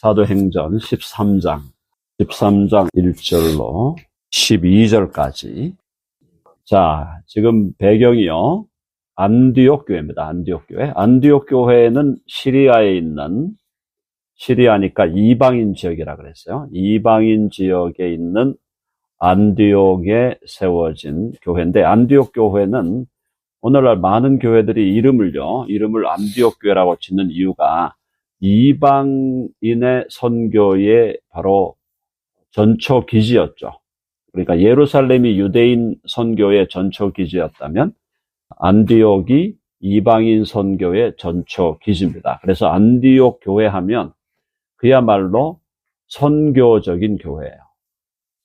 사도행전 13장 1절로 12절까지. 자, 지금 배경이요. 안디옥 교회입니다. 안디옥 교회. 안디옥 교회는 시리아에 있는, 시리아니까 이방인 지역이라 그랬어요. 이방인 지역에 있는 안디옥에 세워진 교회인데, 안디옥 교회는 오늘날 많은 교회들이 이름을 안디옥 교회라고 짓는 이유가 이방인의 선교의 바로 전초 기지였죠. 그러니까 예루살렘이 유대인 선교의 전초 기지였다면 안디옥이 이방인 선교의 전초 기지입니다. 그래서 안디옥 교회 하면 그야말로 선교적인 교회예요.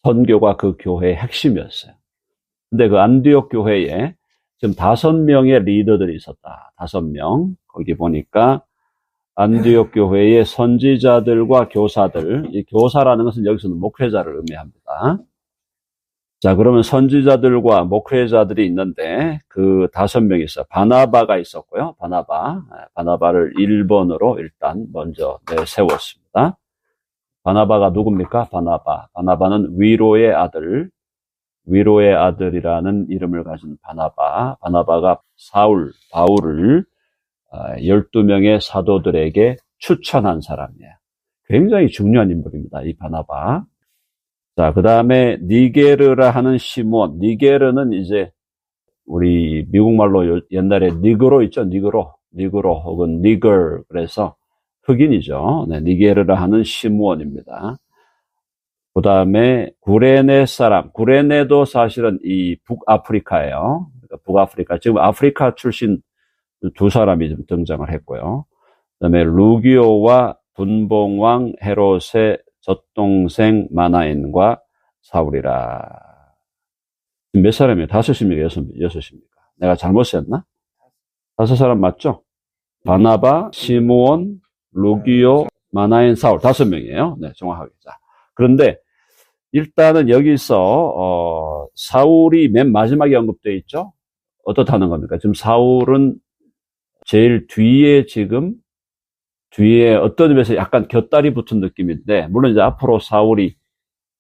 선교가 그 교회의 핵심이었어요. 근데 그 안디옥 교회에 지금 5명의 리더들이 있었다. 5명. 거기 보니까 안디옥 교회의 선지자들과 교사들. 이 교사라는 것은 여기서는 목회자를 의미합니다. 자, 그러면 선지자들과 목회자들이 있는데 그 5명이 있어요. 바나바가 있었고요. 바나바를 1번으로 일단 먼저 내세웠습니다. 바나바가 누굽니까? 바나바는 위로의 아들이라는 이름을 가진 바나바가 바울을 12명의 사도들에게 추천한 사람이에요. 굉장히 중요한 인물입니다. 이 바나바. 자, 그 다음에 니게르라 하는 시몬. 니게르는 이제 우리 미국말로 옛날에 니그로 있죠. 니그로 혹은 니걸. 그래서 흑인이죠. 네, 니게르라 하는 시몬입니다. 그 다음에 구레네 사람. 구레네도 사실은 이 북아프리카예요. 그러니까 북아프리카. 지금 아프리카 출신 2사람이 좀 등장을 했고요. 그 다음에 루기오와 분봉왕 헤롯의 젖동생 마나엔과 사울이라. 몇 사람이에요? 5입니까? 6입니까? 내가 잘못 셌나? 5사람 맞죠? 바나바, 시므온, 루기오, 마나엔, 사울. 5명이에요. 네, 정확하게. 자, 그런데 일단은 여기서 사울이 맨 마지막에 언급되어 있죠? 어떻다는 겁니까? 지금 사울은 제일 뒤에 어떤 의미에서 약간 곁다리 붙은 느낌인데, 물론 이제 앞으로 사울이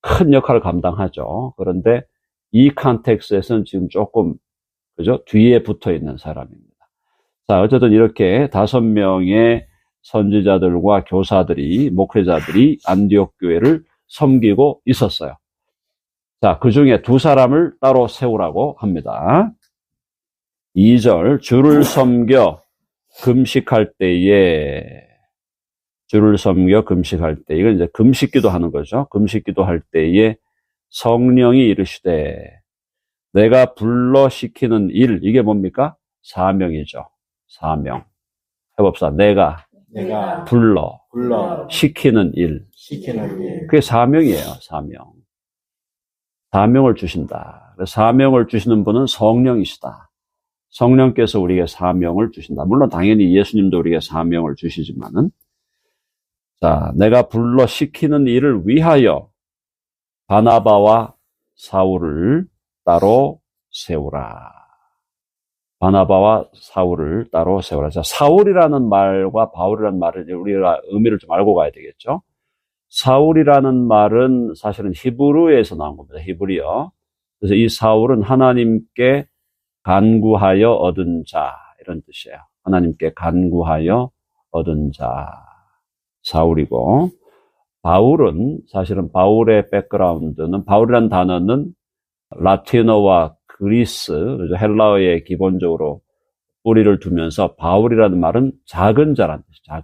큰 역할을 감당하죠. 그런데 이 컨텍스트에서는 지금 조금, 그죠? 뒤에 붙어 있는 사람입니다. 자, 어쨌든 이렇게 5명의 선지자들과 교사들이, 목회자들이 안디옥 교회를 섬기고 있었어요. 자, 그 중에 2사람을 따로 세우라고 합니다. 2절, 주를 섬겨 금식할 때에, 이건 이제 금식기도 하는 거죠. 금식기도 할 때에 성령이 이르시되, 내가 불러 시키는 일, 이게 뭡니까? 사명이죠. 사명. 해봅시다. 내가 불러 시키는 일. 그게 사명이에요. 사명을 주신다. 사명을 주시는 분은 성령이시다. 성령께서 우리에게 사명을 주신다. 물론 당연히 예수님도 우리에게 사명을 주시지만은, 자, 내가 불러 시키는 일을 위하여 바나바와 사울을 따로 세우라. 자, 사울이라는 말과 바울이라는 말을 우리가 의미를 좀 알고 가야 되겠죠. 사울이라는 말은 사실은 히브리어에서 나온 겁니다. 히브리어. 그래서 이 사울은 하나님께 간구하여 얻은 자, 이런 뜻이에요. 하나님께 간구하여 얻은 자, 사울이고, 바울은 사실은 바울의 백그라운드는, 바울이라는 단어는 라틴어와 그리스, 헬라어에 기본적으로 뿌리를 두면서 바울이라는 말은 작은 자라는 뜻이에요.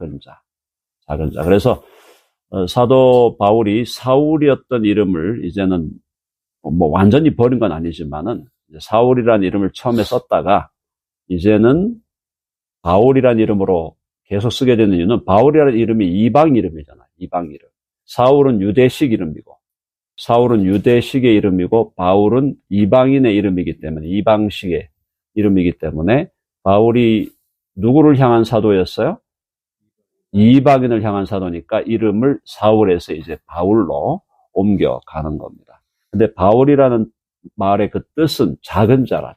작은 자. 그래서 사도 바울이 사울이었던 이름을 이제는 뭐 완전히 버린 건 아니지만은 사울이라는 이름을 처음에 썼다가 이제는 바울이라는 이름으로 계속 쓰게 되는 이유는 바울이라는 이름이 이방 이름이잖아요. 이방 이름. 사울은 유대식 유대식의 이름이고 바울은 이방인의 이름이기 때문에, 이방식의 이름이기 때문에 바울이 누구를 향한 사도였어요? 이방인을 향한 사도니까 이름을 사울에서 이제 바울로 옮겨가는 겁니다. 근데 바울이라는 말의 그 뜻은 작은 자라.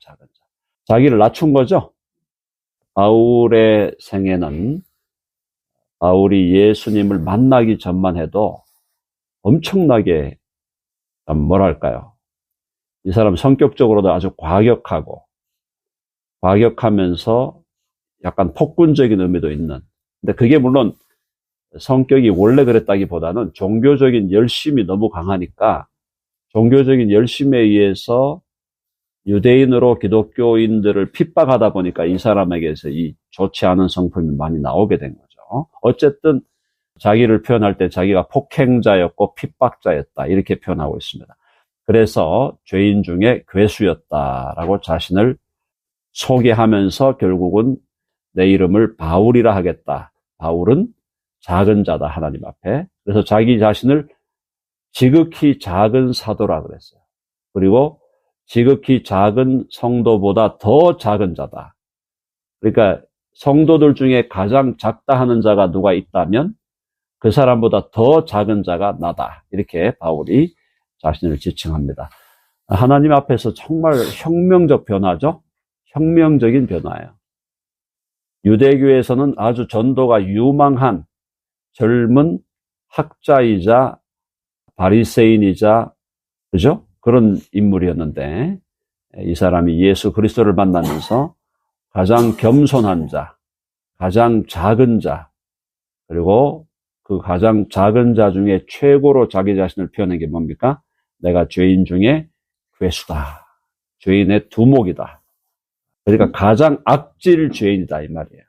자기를 낮춘 거죠. 바울의 생애는 바울이 예수님을 만나기 전만 해도 엄청나게, 뭐랄까요. 이 사람 성격적으로도 아주 과격하면서 약간 폭군적인 의미도 있는. 근데 그게 물론 성격이 원래 그랬다기보다는 종교적인 열심이 너무 강하니까 종교적인 열심에 의해서 유대인으로 기독교인들을 핍박하다 보니까 이 사람에게서 이 좋지 않은 성품이 많이 나오게 된 거죠. 어쨌든 자기를 표현할 때 자기가 폭행자였고 핍박자였다 이렇게 표현하고 있습니다. 그래서 죄인 중에 괴수였다라고 자신을 소개하면서 결국은 내 이름을 바울이라 하겠다. 바울은 작은 자다, 하나님 앞에. 그래서 자기 자신을 지극히 작은 사도라 그랬어요. 그리고 지극히 작은 성도보다 더 작은 자다. 그러니까 성도들 중에 가장 작다 하는 자가 누가 있다면 그 사람보다 더 작은 자가 나다. 이렇게 바울이 자신을 지칭합니다. 하나님 앞에서 정말 혁명적 변화죠. 혁명적인 변화예요. 유대교에서는 아주 전도가 유망한 젊은 학자이자 바리새인이자 그죠? 그런 인물이었는데 이 사람이 예수 그리스도를 만나면서 가장 겸손한 자, 가장 작은 자, 그리고 그 가장 작은 자 중에 최고로 자기 자신을 표현한 게 뭡니까? 내가 죄인 중에 괴수다. 죄인의 두목이다. 그러니까 가장 악질 죄인이다 이 말이에요.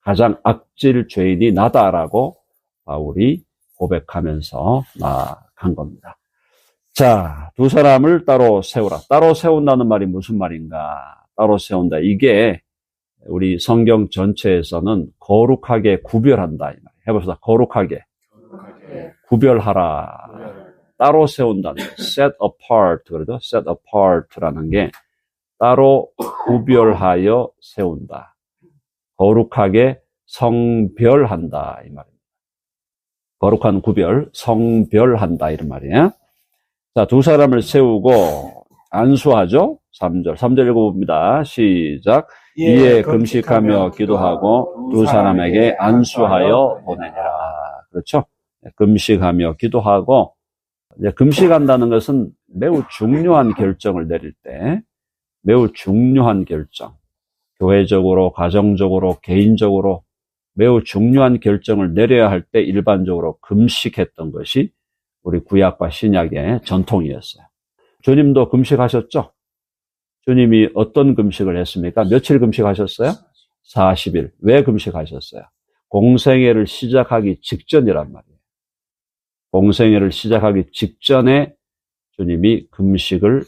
가장 악질 죄인이 나다라고 바울이 고백하면서 나아간 겁니다. 자, 두 사람을 따로 세우라. 따로 세운다는 말이 무슨 말인가? 따로 세운다. 이게 우리 성경 전체에서는 거룩하게 구별한다 이 말이에요. 해봅시다. 거룩하게 구별하라. 따로 세운다는 거. set apart 그러죠. set apart라는 게 따로 구별하여 세운다. 거룩하게 성별한다 이 말입니다. 거룩한 구별, 성별한다 이런 말이에요. 자, 두 사람을 세우고 안수하죠. 3절 읽어봅니다. 시작. 이에 금식하며 기도하고 두 사람에게 안수하여 보내니라. 그렇죠? 금식하며 기도하고, 이제 금식한다는 것은 매우 중요한 결정을 내릴 때, 매우 중요한 결정, 교회적으로, 가정적으로, 개인적으로 매우 중요한 결정을 내려야 할 때 일반적으로 금식했던 것이 우리 구약과 신약의 전통이었어요. 주님도 금식하셨죠? 주님이 어떤 금식을 했습니까? 며칠 금식하셨어요? 40일. 왜 금식하셨어요? 공생애를 시작하기 직전이란 말이에요. 공생애를 시작하기 직전에 주님이 금식을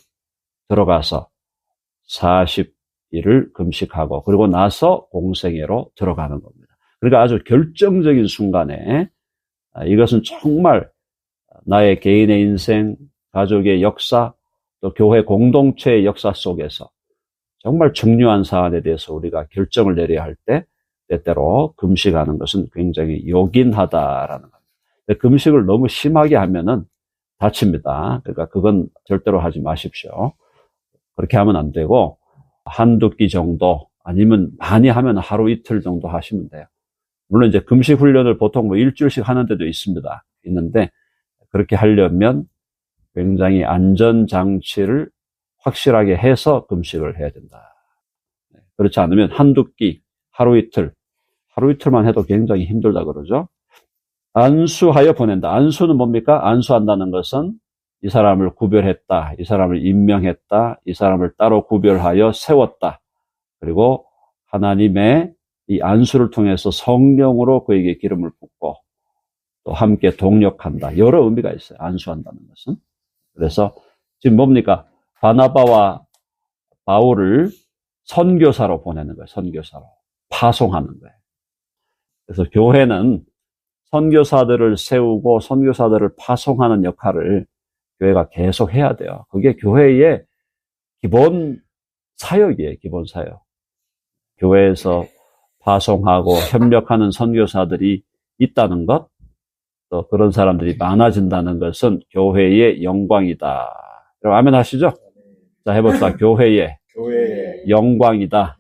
들어가서 40일을 금식하고 그리고 나서 공생애로 들어가는 겁니다. 그러니까 아주 결정적인 순간에 이것은 정말 나의 개인의 인생, 가족의 역사, 또 교회 공동체의 역사 속에서 정말 중요한 사안에 대해서 우리가 결정을 내려야 할 때 때때로 금식하는 것은 굉장히 요긴하다라는 겁니다. 금식을 너무 심하게 하면은 다칩니다. 그러니까 그건 절대로 하지 마십시오. 그렇게 하면 안 되고 한두 끼 정도 아니면 많이 하면 하루 이틀 정도 하시면 돼요. 물론 이제 금식 훈련을 보통 뭐 일주일씩 하는 데도 있는데 그렇게 하려면 굉장히 안전장치를 확실하게 해서 금식을 해야 된다. 그렇지 않으면 한두 끼, 하루 이틀만 해도 굉장히 힘들다 그러죠. 안수하여 보낸다. 안수는 뭡니까? 안수한다는 것은 이 사람을 구별했다. 이 사람을 임명했다. 이 사람을 따로 구별하여 세웠다. 그리고 하나님의 이 안수를 통해서 성령으로 그에게 기름을 붓고 또 함께 동력한다. 여러 의미가 있어요. 안수한다는 것은. 그래서 지금 뭡니까? 바나바와 바울을 선교사로 보내는 거예요. 선교사로. 파송하는 거예요. 그래서 교회는 선교사들을 세우고 선교사들을 파송하는 역할을 교회가 계속 해야 돼요. 그게 교회의 기본 사역이에요. 기본 사역. 교회에서 파송하고 협력하는 선교사들이 있다는 것, 또 그런 사람들이 많아진다는 것은 교회의 영광이다. 여러분 아멘 하시죠? 자, 해봅시다. 교회의 영광이다.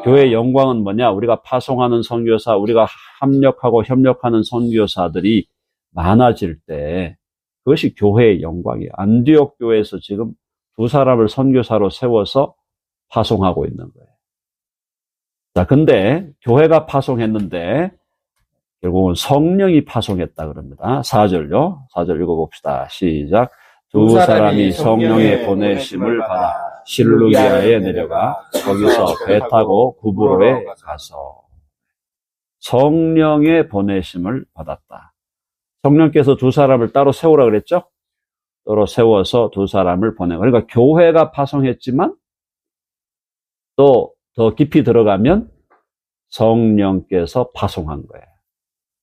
교회의 영광은 뭐냐? 우리가 파송하는 선교사, 우리가 합력하고 협력하는 선교사들이 많아질 때 그것이 교회의 영광이에요. 안디옥 교회에서 지금 두 사람을 선교사로 세워서 파송하고 있는 거예요. 자, 근데 교회가 파송했는데 결국은 성령이 파송했다 그럽니다. 4절요. 4절 읽어봅시다. 시작. 두 사람이 성령의 보내심을 받아 실루기아에 내려가 거기서 배 타고 구브로에 가서 성령의 보내심을 받았다. 성령께서 두 사람을 따로 세우라 그랬죠? 따로 세워서 두 사람을 보내고. 그러니까 교회가 파송했지만 또 더 깊이 들어가면 성령께서 파송한 거예요.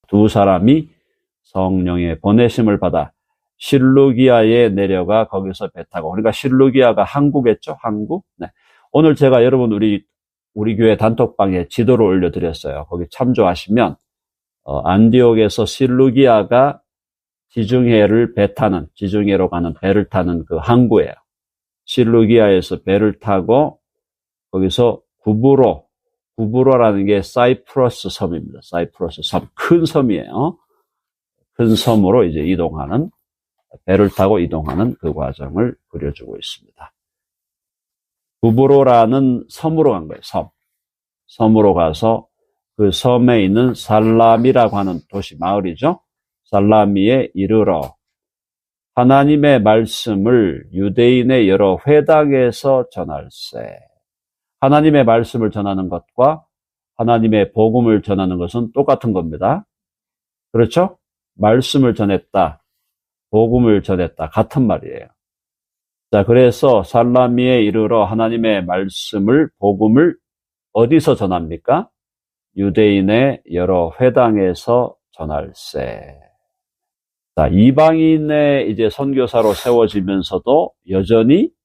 두 사람이 성령의 보내심을 받아 실루기아에 내려가 거기서 배 타고. 그러니까 실루기아가 항구겠죠? 항구. 네. 오늘 제가 여러분 우리 교회 단톡방에 지도를 올려드렸어요. 거기 참조하시면 안디옥에서 실루기아가 지중해를 배 타는, 지중해로 가는 배를 타는 그 항구예요. 실루기아에서 배를 타고 거기서 구브로라는 게 사이프러스 섬입니다. 사이프러스 섬, 큰 섬이에요. 큰 섬으로 이제 이동하는, 배를 타고 이동하는 그 과정을 그려주고 있습니다. 구브로라는 섬으로 간 거예요. 섬으로 가서 그 섬에 있는 살라미라고 하는 도시, 마을이죠. 살라미에 이르러 하나님의 말씀을 유대인의 여러 회당에서 전할세. 하나님의 말씀을 전하는 것과 하나님의 복음을 전하는 것은 똑같은 겁니다. 그렇죠? 말씀을 전했다, 복음을 전했다, 같은 말이에요. 자, 그래서 살라미에 이르러 하나님의 말씀을, 복음을 어디서 전합니까? 유대인의 여러 회당에서 전할세. 자, 이방인의 이제 선교사로 세워지면서도 여전히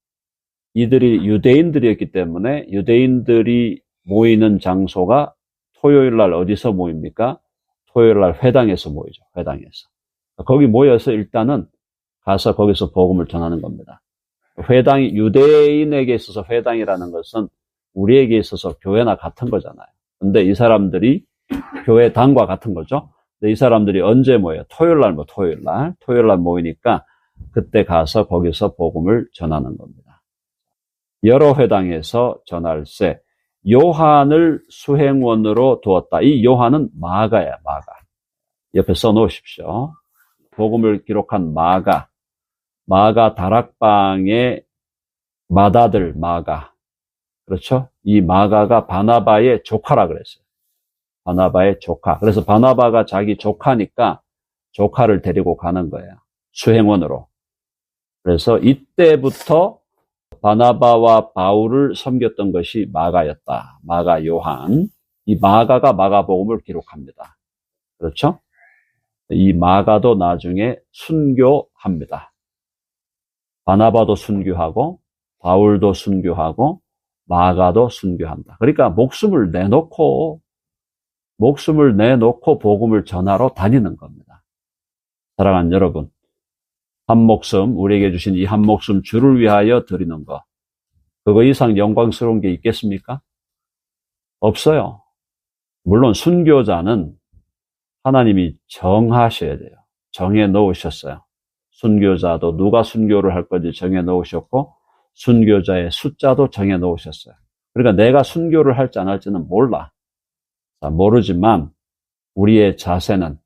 이들이 유대인들이었기 때문에 유대인들이 모이는 장소가 토요일 날 어디서 모입니까? 토요일 날 회당에서 모이죠. 회당에서. 거기 모여서 일단은 가서 거기서 복음을 전하는 겁니다. 회당이, 유대인에게 있어서 회당이라는 것은 우리에게 있어서 교회나 같은 거잖아요. 근데 이 사람들이 교회당과 같은 거죠. 근데 이 사람들이 언제 모여요? 토요일 날 모이니까 그때 가서 거기서 복음을 전하는 겁니다. 여러 회당에서 전할세. 요한을 수행원으로 두었다. 이 요한은 마가야, 마가. 옆에 써놓으십시오. 복음을 기록한 마가. 마가 다락방의 맏아들 마가. 그렇죠? 이 마가가 바나바의 조카라 그랬어요. 바나바의 조카. 그래서 바나바가 자기 조카니까 조카를 데리고 가는 거예요. 수행원으로. 그래서 이때부터 바나바와 바울을 섬겼던 것이 마가였다. 마가 요한. 이 마가가 마가복음을 기록합니다. 그렇죠? 이 마가도 나중에 순교합니다. 바나바도 순교하고 바울도 순교하고 마가도 순교한다. 그러니까 목숨을 내놓고 복음을 전하러 다니는 겁니다. 사랑하는 여러분, 한 목숨, 우리에게 주신 이 한 목숨 주를 위하여 드리는 것, 그거 이상 영광스러운 게 있겠습니까? 없어요. 물론 순교자는 하나님이 정하셔야 돼요. 정해 놓으셨어요. 순교자도 누가 순교를 할 건지 정해 놓으셨고 순교자의 숫자도 정해 놓으셨어요. 그러니까 내가 순교를 할지 안 할지는 몰라. 모르지만 우리의 자세는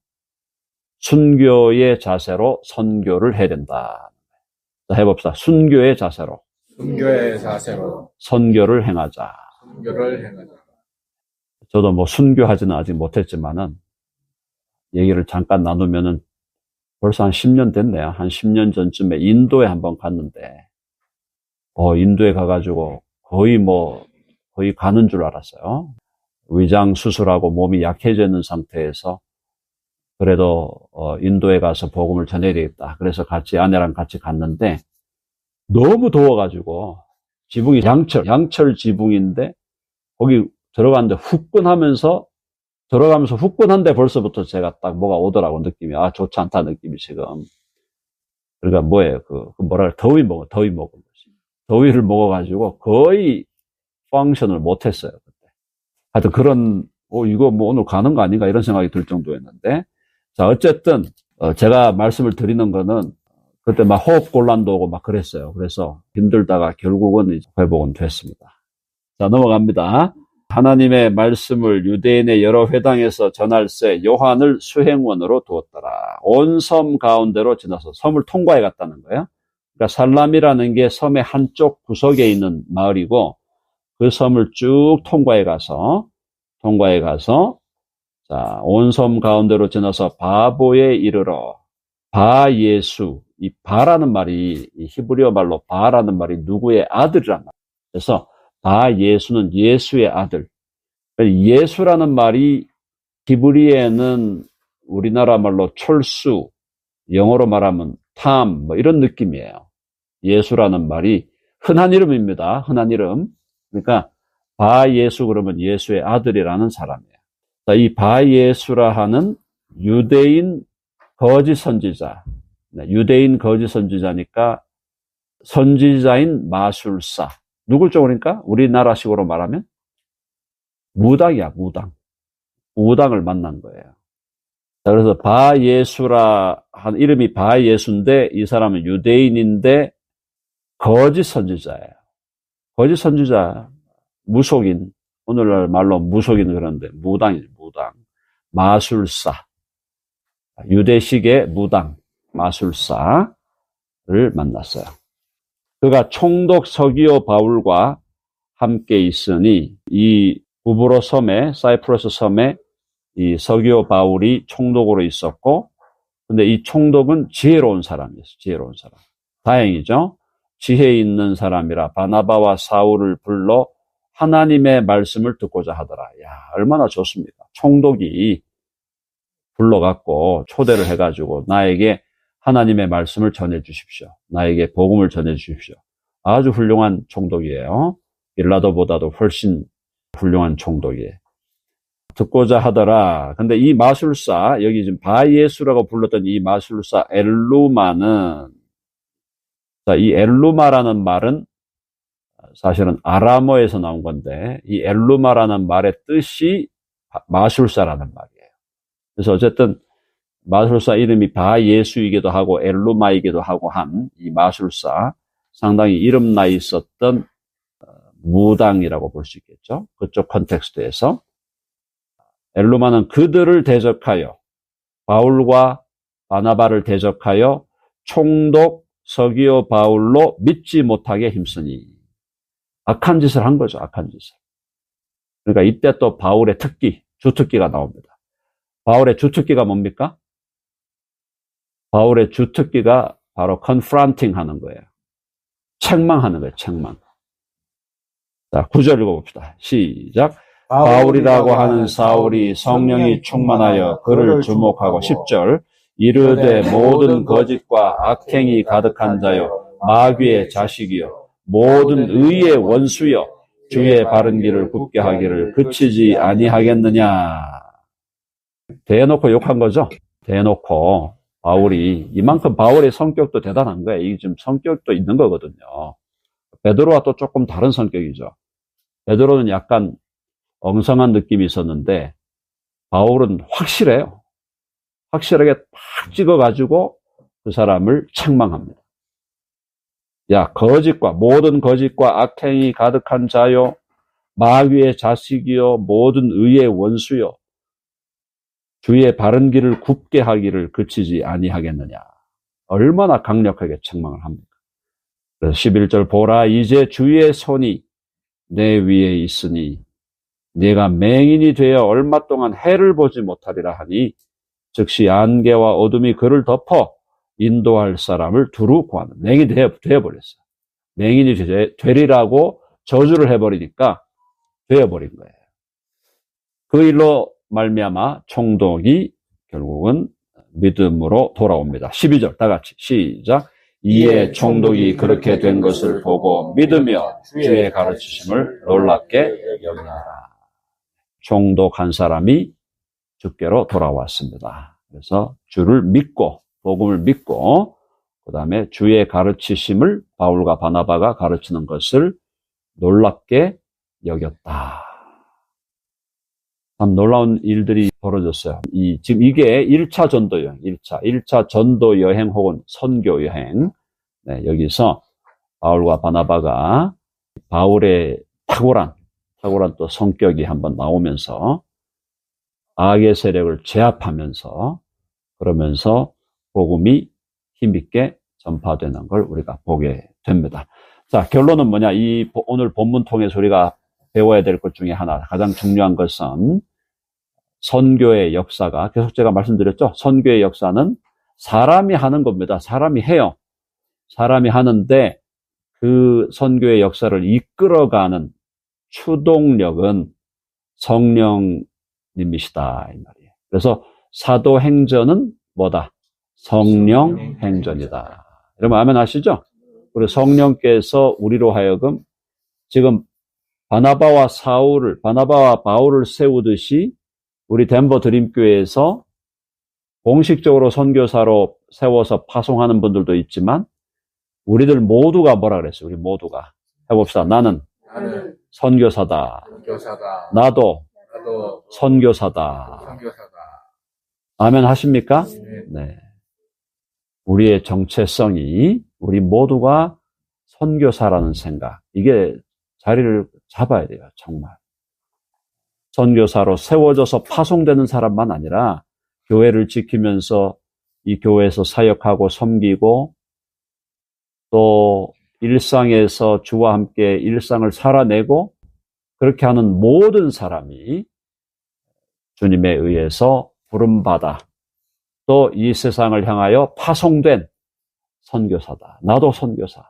순교의 자세로 선교를 해야 된다. 자, 해봅시다. 순교의 자세로 선교를 행하자. 저도 뭐 순교하지는 아직 못했지만은 얘기를 잠깐 나누면은 벌써 한 10년 됐네요. 한 10년 전쯤에 인도에 한번 갔는데, 인도에 가가지고 거의 가는 줄 알았어요. 위장 수술하고 몸이 약해져 있는 상태에서 그래도 인도에 가서 복음을 전해야 되겠다. 그래서 아내랑 같이 갔는데 너무 더워가지고 지붕이 양철 지붕인데 거기 들어갔는데 후끈한데 벌써부터 제가 딱 뭐가 오더라고, 느낌이. 좋지 않다, 느낌이 지금. 그러니까 뭐예요? 더위 먹은 거지. 더위를 먹어가지고 거의 펑션을 못했어요, 그때. 하여튼 그런, 이거 뭐 오늘 가는 거 아닌가 이런 생각이 들 정도였는데. 자, 어쨌든, 제가 말씀을 드리는 거는 그때 막 호흡 곤란도 오고 막 그랬어요. 그래서 힘들다가 결국은 이제 회복은 됐습니다. 자, 넘어갑니다. 하나님의 말씀을 유대인의 여러 회당에서 전할세 요한을 수행원으로 두었더라. 온 섬 가운데로 지나서 섬을 통과해 갔다는 거예요. 그러니까 살람이라는 게 섬의 한쪽 구석에 있는 마을이고 그 섬을 쭉 통과해 가서 자, 온 섬 가운데로 지나서 바보에 이르러 바 예수, 이 바라는 말이 이 히브리어 말로 바라는 말이 누구의 아들이란 말이에요. 그래서 바 예수는 예수의 아들. 예수라는 말이 히브리에는 우리나라 말로 철수, 영어로 말하면 탐, 뭐 이런 느낌이에요. 예수라는 말이 흔한 이름입니다. 흔한 이름. 그러니까 바 예수 그러면 예수의 아들이라는 사람이에요. 자, 이 바 예수라 하는 유대인 거짓 선지자. 유대인 거짓 선지자니까 선지자인 마술사. 누굴 쪽으니까? 우리나라식으로 말하면 무당이야, 무당. 무당을 만난 거예요. 자, 그래서 바 예수라 한 이름이 바 예수인데 이 사람은 유대인인데 거짓 선지자예요. 거짓 선지자, 무속인. 오늘날 말로 무속인 그런데 무당이죠, 무당. 마술사. 유대식의 무당, 마술사를 만났어요. 그가 총독 서기오 바울과 함께 있으니 이 부브로 섬에, 사이프러스 섬에 이 서기오 바울이 총독으로 있었고, 근데 이 총독은 지혜로운 사람이었어요. 지혜로운 사람. 다행이죠. 지혜 있는 사람이라 바나바와 사울을 불러 하나님의 말씀을 듣고자 하더라. 야, 얼마나 좋습니까? 총독이 불러갖고 초대를 해가지고 나에게 하나님의 말씀을 전해 주십시오. 나에게 복음을 전해 주십시오. 아주 훌륭한 총독이에요. 빌라도보다도 훨씬 훌륭한 총독이에요. 듣고자 하더라. 근데 이 마술사, 여기 지금 바예수라고 불렀던 이 마술사 엘루마는, 자, 이 엘루마라는 말은 사실은 아람어에서 나온 건데, 이 엘루마라는 말의 뜻이 마술사라는 말이에요. 그래서 어쨌든 마술사 이름이 바예수이기도 하고 엘루마이기도 하고 한 이 마술사, 상당히 이름 나 있었던 무당이라고 볼 수 있겠죠. 그쪽 컨텍스트에서. 엘루마는 그들을 대적하여 바울과 바나바를 대적하여 총독 서기오 바울로 믿지 못하게 힘쓰니, 악한 짓을 한 거죠. 악한 짓을. 그러니까 이때 또 바울의 특기, 주특기가 나옵니다. 바울의 주특기가 뭡니까? 바울의 주특기가 바로 confronting 하는 거예요. 책망하는 거예요. 책망. 자, 9절 읽어봅시다. 시작. 바울이라고 하는 사울이 성령이 충만하여 그를 주목하고 10절 이르되 모든 거짓과 악행이 가득한 자여 마귀의 자식이여 모든 의의 원수여 주의 바른 길을 굽게 하기를 그치지 아니하겠느냐. 대놓고 욕한 거죠. 대놓고 바울이, 이만큼 바울의 성격도 대단한 거예요. 이게 지금 성격도 있는 거거든요. 베드로와 또 조금 다른 성격이죠. 베드로는 약간 엉성한 느낌이 있었는데 바울은 확실해요. 확실하게 팍 찍어가지고 그 사람을 책망합니다. 야, 모든 거짓과 악행이 가득한 자요 마귀의 자식이요 모든 의의 원수요 주의 바른 길을 굽게 하기를 그치지 아니하겠느냐. 얼마나 강력하게 책망을 합니까? 그래서 11절 보라 이제 주의 손이 내 위에 있으니 네가 맹인이 되어 얼마 동안 해를 보지 못하리라 하니 즉시 안개와 어둠이 그를 덮어 인도할 사람을 두루 구하는, 맹인이 되어버렸어요. 맹인이 되리라고 저주를 해버리니까 되어버린 거예요. 그 일로 말미암아 총독이 결국은 믿음으로 돌아옵니다. 12절 다 같이 시작. 이에 총독이 그렇게 된 것을 보고 믿으며 주의 가르치심을 놀랍게 여기니라. 총독 한 사람이 주께로 돌아왔습니다. 그래서 주를 믿고 복음을 믿고 그 다음에 주의 가르치심을 바울과 바나바가 가르치는 것을 놀랍게 여겼다. 참 놀라운 일들이 벌어졌어요. 지금 이게 1차 전도 여행, 1차 전도 여행 혹은 선교 여행. 네, 여기서 바울과 바나바가 바울의 탁월한 또 성격이 한번 나오면서 악의 세력을 제압하면서 그러면서 복음이 힘있게 전파되는 걸 우리가 보게 됩니다. 자, 결론은 뭐냐? 오늘 본문 통해서 우리가 배워야 될 것 중에 하나, 가장 중요한 것은 선교의 역사가, 계속 제가 말씀드렸죠? 선교의 역사는 사람이 하는 겁니다. 사람이 해요. 사람이 하는데 그 선교의 역사를 이끌어가는 추동력은 성령님이시다, 이 말이에요. 그래서 사도행전은 뭐다? 성령 행전이다. 여러분 아멘 하시죠? 그리고 성령께서 우리로 하여금 지금 바나바와 바울을 세우듯이 우리 덴버 드림교회에서 공식적으로 선교사로 세워서 파송하는 분들도 있지만 우리들 모두가 뭐라 그랬어요? 우리 모두가 해봅시다. 나는 선교사다. 나도 선교사다. 아멘 하십니까? 네. 우리의 정체성이 우리 모두가 선교사라는 생각, 이게 자리를 잡아야 돼요. 정말. 선교사로 세워져서 파송되는 사람만 아니라 교회를 지키면서 이 교회에서 사역하고 섬기고 또 일상에서 주와 함께 일상을 살아내고 그렇게 하는 모든 사람이 주님에 의해서 부름받아 또 이 세상을 향하여 파송된 선교사다. 나도 선교사.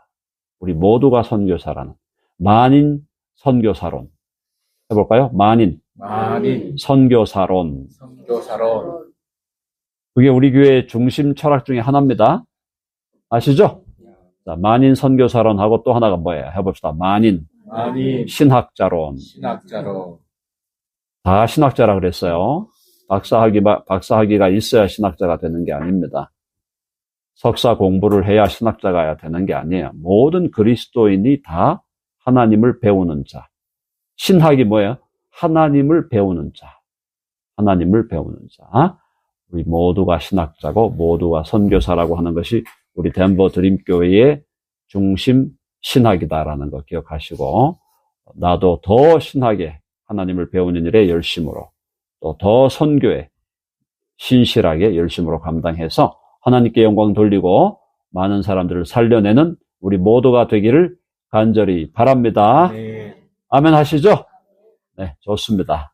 우리 모두가 선교사라는 만인 선교사론 해볼까요? 만인 선교사론. 그게 우리 교회의 중심 철학 중에 하나입니다. 아시죠? 자, 만인 선교사론하고 또 하나가 뭐예요? 해봅시다. 만인 신학자론. 다 신학자라 그랬어요. 박사학위가 있어야 신학자가 되는 게 아닙니다. 석사 공부를 해야 신학자가 되는 게 아니에요. 모든 그리스도인이 다 하나님을 배우는 자. 신학이 뭐예요? 하나님을 배우는 자. 우리 모두가 신학자고 모두가 선교사라고 하는 것이 우리 덴버 드림교회의 중심 신학이다라는 거 기억하시고 나도 더 신학에 하나님을 배우는 일에 열심으로 또 더 선교에 신실하게 열심으로 감당해서 하나님께 영광 돌리고 많은 사람들을 살려내는 우리 모두가 되기를 간절히 바랍니다. 아멘 하시죠? 네, 좋습니다.